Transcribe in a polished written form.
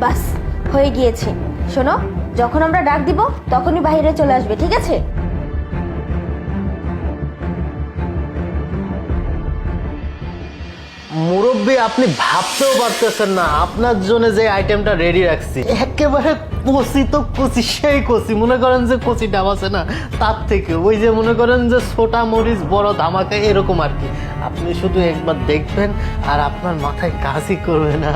বাস হয়ে গিয়েছে। শোনো, যখন আমরা ডাক দিব তখনই বাইরে চলে আসবে, ঠিক আছে? মুরব্বী, আপনি ভাবতেও পারতেছেন না আপনার জন্য যে আইটেমটা রেডি রাখছি একেবারে কচি তো কচি, সেই কচি। মনে করেন যে কচি ডাব আছে না, তার থেকে ওই যে মনে করেন যে ছোটা মরিচ বড় ধামাকা, এরকম আর কি। আপনি শুধু একবার দেখবেন আর আপনার মাথায় কাজই করবে না।